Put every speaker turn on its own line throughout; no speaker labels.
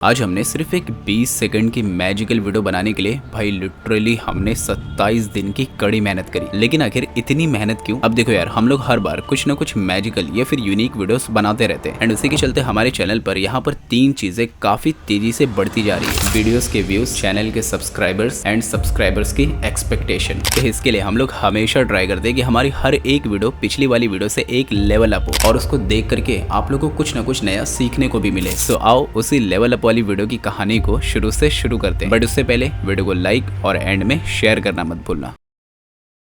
आज हमने सिर्फ एक 20 सेकंड की मैजिकल वीडियो बनाने के लिए भाई लिटरली हमने 27 दिन की कड़ी मेहनत करी। लेकिन आखिर इतनी मेहनत क्यों? अब देखो यार, हम लोग हर बार कुछ ना कुछ मैजिकल या फिर यूनिक वीडियोस बनाते रहते हैं एंड उसी के चलते हमारे चैनल पर यहाँ पर 3 चीजें काफी तेजी से बढ़ती जा रही है। वीडियोस के व्यूज, चैनल के सब्सक्राइबर्स एंड सब्सक्राइबर्स की एक्सपेक्टेशन। तो इसके लिए हम लोग हमेशा ट्राई करते हैं कि हमारी हर एक वीडियो पिछली वाली वीडियो से एक लेवल अप हो और उसको देख करके आप लोगों को कुछ ना कुछ नया सीखने को भी मिले। सो आओ उसी लेवल अप वाली वीडियो की कहानी को शुरू से शुरू करते हैं। बट उससे पहले वीडियो को लाइक और एंड में शेयर करना मत भूलना।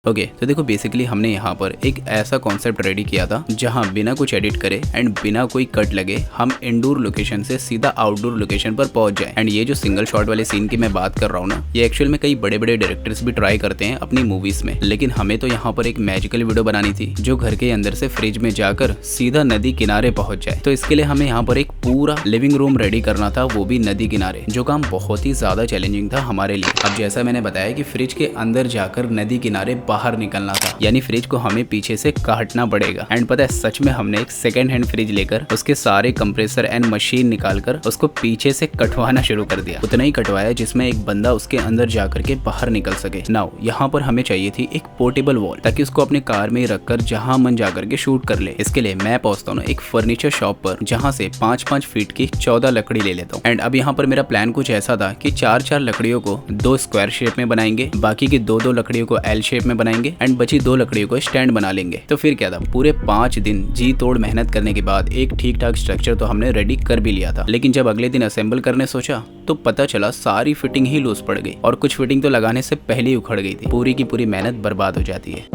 ओके, तो देखो बेसिकली हमने यहाँ पर एक ऐसा कॉन्सेप्ट रेडी किया था जहाँ बिना कुछ एडिट करे एंड बिना कोई कट लगे हम इंडोर लोकेशन से सीधा आउटडोर लोकेशन पर पहुंच जाए। एंड ये जो सिंगल शॉट वाले सीन की मैं बात कर रहा हूँ ना, ये एक्चुअल में कई बड़े बड़े डायरेक्टर्स भी ट्राई करते हैं अपनी मूवीज में। लेकिन हमें तो यहाँ पर एक मैजिकल वीडियो बनानी थी जो घर के अंदर से फ्रिज में जाकर सीधा नदी किनारे पहुंच जाए। तो इसके लिए हमें यहाँ पर एक पूरा लिविंग रूम रेडी करना था, वो भी नदी किनारे, जो काम बहुत ही ज्यादा चैलेंजिंग था हमारे लिए। अब जैसा मैंने बताया कि फ्रिज के अंदर जाकर नदी किनारे बाहर निकलना था, यानी फ्रिज को हमें पीछे से काटना पड़ेगा। एंड पता है, सच में हमने एक सेकंड हैंड फ्रिज लेकर उसके सारे कंप्रेसर एंड मशीन निकालकर उसको पीछे से कटवाना शुरू कर दिया। उतना ही कटवाया जिसमें एक बंदा उसके अंदर जाकर के बाहर निकल सके। नाउ यहाँ पर हमें चाहिए थी एक पोर्टेबल वॉल, ताकि उसको अपने कार में रखकर जहाँ मन जाकर के शूट कर ले। इसके लिए मैं पहुंचता हूँ एक फर्नीचर शॉप पर, जहाँ से 5-5 फीट की 14 लकड़ी ले लेता हूँ। एंड अब यहाँ पर मेरा प्लान कुछ ऐसा था कि 4-4 लकड़ियों को 2 स्क्वायर शेप में बनाएंगे, बाकी की 2-2 लकड़ियों को एल शेप में बनाएंगे एंड बची 2 लकड़ियों को स्टैंड बना लेंगे। तो फिर क्या था, पूरे 5 दिन जी तोड़ मेहनत करने के बाद एक ठीक ठाक स्ट्रक्चर तो हमने रेडी कर भी लिया था। लेकिन जब अगले दिन असेंबल करने सोचा तो पता चला सारी फिटिंग ही लूज पड़ गई और कुछ फिटिंग तो लगाने से पहले ही उखड़ गई थी। पूरी की पूरी मेहनत बर्बाद हो जाती है।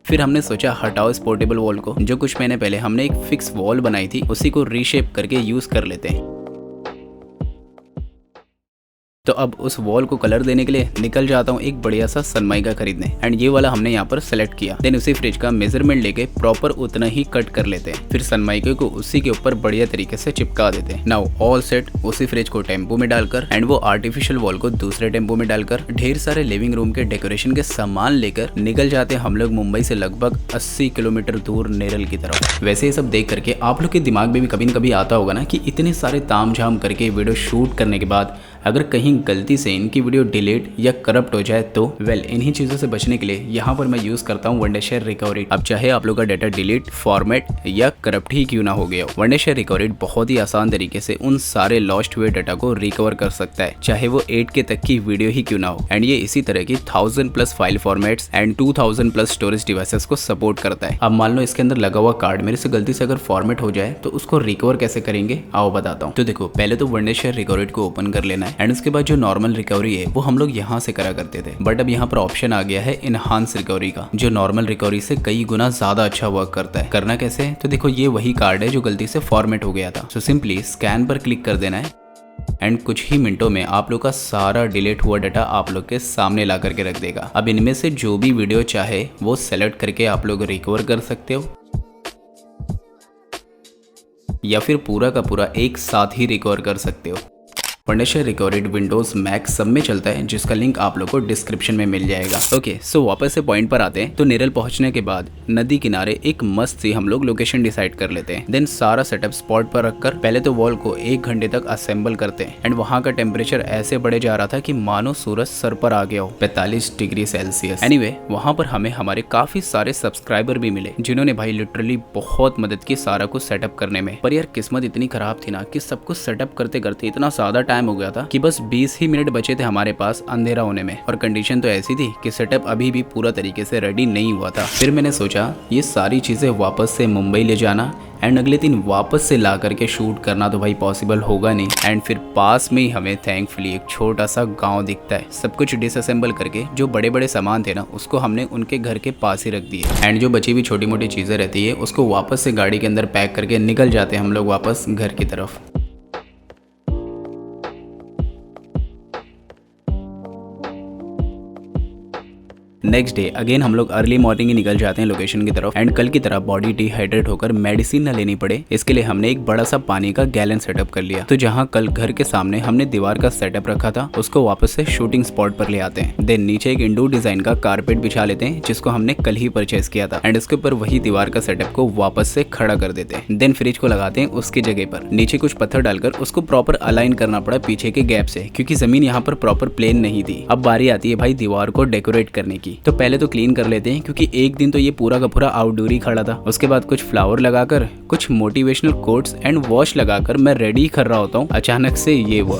फिर हमने सोचा हटाओ इस पोर्टेबल वॉल को, जो कुछ महीने पहले हमने एक फिक्स वॉल बनाई थी उसी को रीशेप करके यूज कर लेते हैं। तो अब उस वॉल को कलर देने के लिए निकल जाता हूँ एक बढ़िया सा सनमाइका खरीदने। एंड ये वाला हमने यहाँ पर सेलेक्ट किया। देन उसी फ्रिज का मेजरमेंट लेके प्रॉपर उतना ही कट कर लेते हैं। फिर सनमाइका को उसी के ऊपर बढ़िया तरीके से चिपका देते हैं। Now all set. उसी फ्रिज को टेम्पो में डालकर एंड वो आर्टिफिशियल वॉल को दूसरे टेम्पो में डालकर ढेर सारे लिविंग रूम के डेकोरेशन के सामान लेकर निकल जाते हैं हम लोग मुंबई से लगभग 80 किलोमीटर दूर नेरल की तरफ। वैसे ये सब देख करके आप लोग के दिमाग में भी कभी न कभी आता होगा ना कि इतने सारे तामझाम करके वीडियो शूट करने के बाद अगर कहीं गलती से इनकी वीडियो डिलीट या करप्ट हो जाए तो इन्हीं चीजों से बचने के लिए यहाँ पर मैं यूज करता हूँ वंडरशेयर रिकवरी। अब चाहे आप लोग का डाटा डिलीट, फॉर्मेट या करप्ट ही क्यों ना हो गया हो, वंडरशेयर रिकवरी बहुत ही आसान तरीके से उन सारे लॉस्ट हुए डाटा को रिकवर कर सकता है, चाहे वो 8K तक की वीडियो ही क्यों ना हो। एंड ये इसी तरह की 1000+ file formats and 2000+ storage devices को सपोर्ट करता है। अब मान लो इसके अंदर लगा हुआ कार्ड मेरे से गलती से अगर फॉर्मेट हो जाए तो उसको रिकवर कैसे करेंगे, आओ बताता हूँ। तो देखो, पहले तो वंडरशेयर रिकवरी को ओपन कर लेना है एंड उसके बाद जो नॉर्मल रिकवरी है वो हम लोग यहाँ से करा करते थे। बट अब यहाँ पर ऑप्शन आ गया है इनहांस रिकवरी का, जो नॉर्मल रिकवरी से कई गुना ज्यादा अच्छा वर्क करता है। करना कैसे है, तो देखो ये वही कार्ड है जो गलती से फॉर्मेट हो गया था। सो सिंपली स्कैन पर क्लिक कर देना है एंड कुछ ही मिनटों में आप लोग का सारा डिलीट हुआ डाटा आप लोग के सामने ला करके रख देगा। अब इनमें से जो भी वीडियो चाहे वो सेलेक्ट करके आप लोग रिकवर कर सकते हो या फिर पूरा का पूरा एक साथ ही रिकवर कर सकते हो। वंडरशेयर रिकवरी विंडोज, मैक सब में चलता है, जिसका लिंक आप लोग को डिस्क्रिप्शन में मिल जाएगा। ओके, सो वापस से पॉइंट पर आते हैं। तो नेरल पहुंचने के बाद नदी किनारे एक मस्त सी हम लोग लोकेशन डिसाइड कर लेते हैं। देन सारा सेटअप स्पॉट पर रखकर पहले तो वॉल को 1 घंटे तक असेंबल करते हैं। एंड वहाँ का टेम्परेचर ऐसे बढ़े जा रहा था कि मानो सूरज सर पर आ गया हो, 45 डिग्री सेल्सियस। एनीवे, वहाँ पर हमें हमारे काफी सारे सब्सक्राइबर भी मिले, जिन्होंने भाई लिटरली बहुत मदद की सारा कुछ सेटअप करने में। पर यार किस्मत इतनी खराब थी ना कि सब कुछ सेटअप करते करते इतना ज्यादा टाइम हो गया था कि बस 20 ही मिनट बचे थे हमारे पास अंधेरा होने में। और कंडीशन तो ऐसी थी कि सेटअप अभी भी पूरा तरीके से रेडी नहीं हुआ था। फिर मैंने सोचा ये सारी चीजें वापस से मुंबई ले जाना एंड अगले दिन वापस से ला करके शूट करना तो भाई पॉसिबल होगा नहीं। एंड फिर पास में ही हमें थैंकफुली एक छोटा सा गांव दिखता है। सब कुछ डिसअसेंबल करके जो बड़े बड़े सामान थे ना, उसको हमने उनके घर के पास ही रख दिए। एंड जो बची हुई छोटी मोटी चीजें रहती है उसको वापस से गाड़ी के अंदर पैक करके निकल जाते हैं हम लोग वापस घर की तरफ। नेक्स्ट डे अगेन हम लोग अर्ली मॉर्निंग ही निकल जाते हैं लोकेशन की तरफ एंड कल की तरह बॉडी डिहाइड्रेट होकर मेडिसिन न लेनी पड़े इसके लिए हमने एक बड़ा सा पानी का गैलन सेटअप कर लिया। तो जहाँ कल घर के सामने हमने दीवार का सेटअप रखा था उसको वापस से शूटिंग स्पॉट पर ले आते हैं। देन नीचे एक इंडोर डिजाइन का कारपेट बिछा लेते हैं जिसको हमने कल ही परचेस किया था एंड इसके ऊपर वही दीवार का सेटअप को वापस से खड़ा कर देते हैं। देन फ्रिज को लगाते हैं उसकी जगह पर, नीचे कुछ पत्थर डालकर उसको प्रॉपर अलाइन करना पड़ा पीछे के गैप से क्योंकि जमीन यहाँ पर प्रॉपर प्लेन नहीं थी। अब बारी आती है भाई दीवार को डेकोरेट करने की। तो पहले तो क्लीन कर लेते हैं क्योंकि एक दिन तो ये पूरा का पूरा आउटडोर ही खड़ा था। उसके बाद कुछ फ्लावर लगाकर, कुछ मोटिवेशनल कोट्स एंड वॉश लगाकर मैं रेडी कर रहा होता हूँ, अचानक से ये हुआ।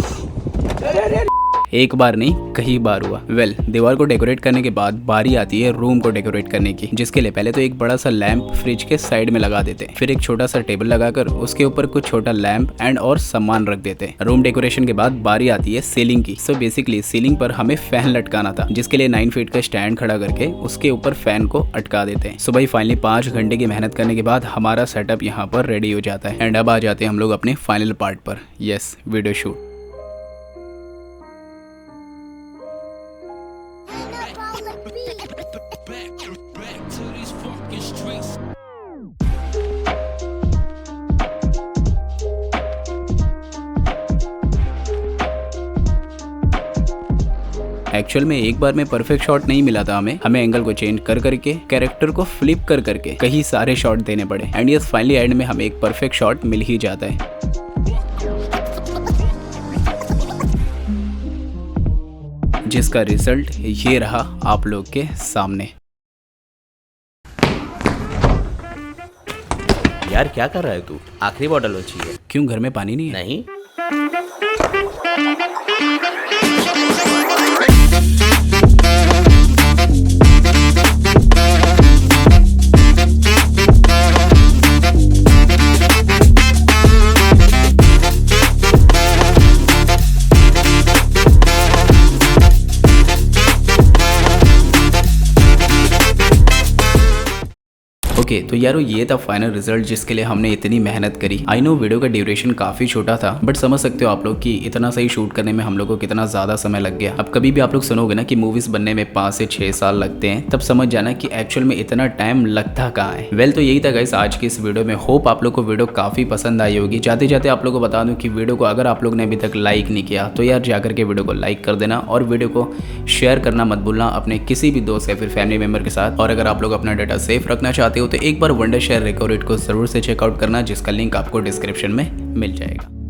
एक बार नहीं कई बार हुआ। दीवार को डेकोरेट करने के बाद बारी आती है रूम को डेकोरेट करने की, जिसके लिए पहले तो एक बड़ा सा लैंप फ्रिज के साइड में लगा देते हैं, फिर एक छोटा सा टेबल लगाकर उसके ऊपर कुछ छोटा लैंप एंड और सामान रख देते हैं। रूम डेकोरेशन के बाद बारी आती है सीलिंग की। सो बेसिकली सीलिंग पर हमें फैन लटकाना था जिसके लिए 9 फीट का स्टैंड खड़ा करके उसके ऊपर फैन को अटका देते हैं। सो भाई फाइनली 5 घंटे की मेहनत करने के बाद हमारा सेटअप यहाँ पर रेडी हो जाता है एंड अब आ जाते हैं हम लोग अपने फाइनल पार्ट पर, यस वीडियो शूट। एक्चुअल में एक बार में परफेक्ट शॉट नहीं मिला था हमें एंगल को चेंज कर करके कैरेक्टर को फ्लिप कर करके कई सारे शॉट देने पड़े एंड यस फाइनली एंड में हमें एक परफेक्ट शॉट मिल ही जाता है। जिसका रिजल्ट ये रहा आप लोग के सामने।
यार क्या कर रहा है तू? आखिरी बॉटल बची है।
क्यों घर में पानी नहीं है?
नहीं।
ओके तो यारो ये था फाइनल रिजल्ट जिसके लिए हमने इतनी मेहनत करी। आई नो वीडियो का ड्यूरेशन काफी छोटा था बट समझ सकते हो आप लोग कि इतना सही शूट करने में हम लोग को कितना ज्यादा समय लग गया। अब कभी भी आप लोग सुनोगे ना कि मूवीज बनने में 5 से 6 साल लगते हैं तब समझ जाना कि एक्चुअल में इतना टाइम लगता कहाँ है। तो यही था गाइस आज की इस वीडियो में। होप आप लोग को वीडियो काफी पसंद आई होगी। जाते जाते आप लोग को बता दूं कि वीडियो को अगर आप लोग ने अभी तक लाइक नहीं किया तो यार जाकर के वीडियो को लाइक कर देना और वीडियो को शेयर करना मत भूलना अपने किसी भी दोस्त या फिर फैमिली मेंबर के साथ। और अगर आप लोग अपना डाटा सेफ रखना चाहते हो तो एक बार वंडर शेयर रिकवरेट को जरूर से चेकआउट करना जिसका लिंक आपको डिस्क्रिप्शन में मिल जाएगा।